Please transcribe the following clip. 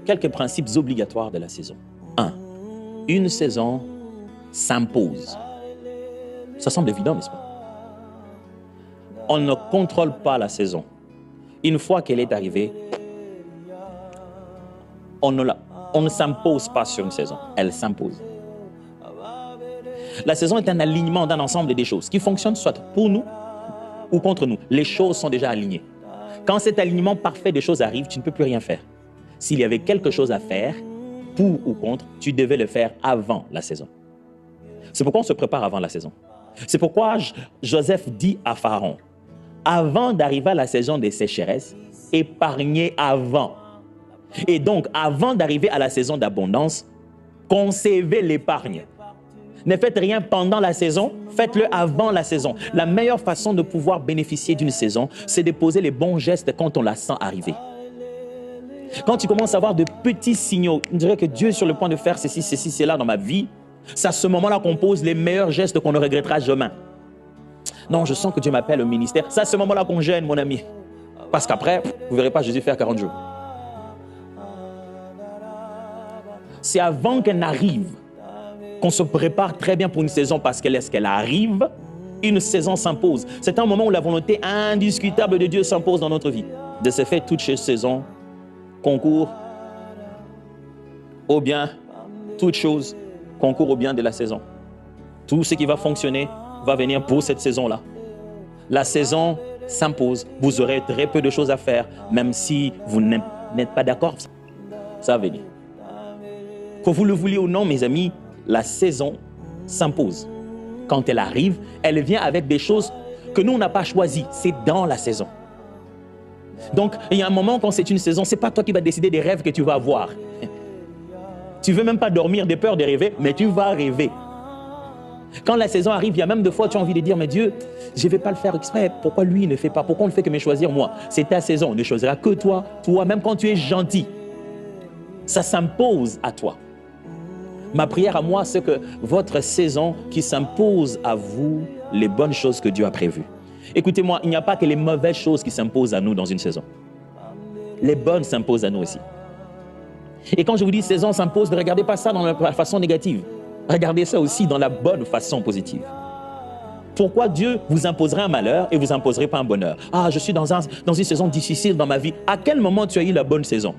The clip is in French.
quelques principes obligatoires de la saison. 1. Une saison s'impose. Ça semble évident, n'est-ce pas? On ne contrôle pas la saison. Une fois qu'elle est arrivée, on ne s'impose pas sur une saison. Elle s'impose. La saison est un alignement d'un ensemble des choses qui fonctionnent soit pour nous ou contre nous. Les choses sont déjà alignées. Quand cet alignement parfait des choses arrive, tu ne peux plus rien faire. S'il y avait quelque chose à faire, pour ou contre, tu devais le faire avant la saison. C'est pourquoi on se prépare avant la saison. C'est pourquoi Joseph dit à Pharaon, avant d'arriver à la saison des sécheresses, épargnez avant. Et donc, avant d'arriver à la saison d'abondance, conservez l'épargne. Ne faites rien pendant la saison, faites-le avant la saison. La meilleure façon de pouvoir bénéficier d'une saison, c'est de poser les bons gestes quand on la sent arriver. Quand tu commences à avoir de petits signaux, on dirait que Dieu est sur le point de faire ceci, cela dans ma vie, c'est à ce moment-là qu'on pose les meilleurs gestes qu'on ne regrettera jamais. Non, je sens que Dieu m'appelle au ministère. C'est à ce moment-là qu'on gêne, mon ami. Parce qu'après, vous ne verrez pas Jésus faire 40 jours. C'est avant qu'elle n'arrive qu'on se prépare très bien pour une saison parce que lorsqu'elle arrive, une saison s'impose. C'est un moment où la volonté indiscutable de Dieu s'impose dans notre vie. De ce fait, toute saison concourt au bien, toute chose concourt au bien de la saison. Tout ce qui va fonctionner va venir pour cette saison-là. La saison s'impose. Vous aurez très peu de choses à faire, même si vous n'êtes pas d'accord. Ça va venir. Que vous le vouliez ou non, mes amis, la saison s'impose. Quand elle arrive, elle vient avec des choses que nous, on n'a pas choisies. C'est dans la saison. Donc, il y a un moment quand c'est une saison, ce n'est pas toi qui vas décider des rêves que tu vas avoir. Tu ne veux même pas dormir de peur de rêver, mais tu vas rêver. Quand la saison arrive, il y a même des fois, tu as envie de dire, mais Dieu, je ne vais pas le faire exprès. Pourquoi lui, il ne fait pas? Pourquoi on ne fait que me choisir moi? C'est ta saison, on ne choisira que toi. Toi, même quand tu es gentil, ça s'impose à toi. Ma prière à moi, c'est que votre saison qui s'impose à vous, les bonnes choses que Dieu a prévues. Écoutez-moi, il n'y a pas que les mauvaises choses qui s'imposent à nous dans une saison. Les bonnes s'imposent à nous aussi. Et quand je vous dis saison s'impose, ne regardez pas ça dans la façon négative. Regardez ça aussi dans la bonne façon positive. Pourquoi Dieu vous imposerait un malheur et vous imposerait pas un bonheur? Ah, je suis dans une saison difficile dans ma vie. À quel moment tu as eu la bonne saison?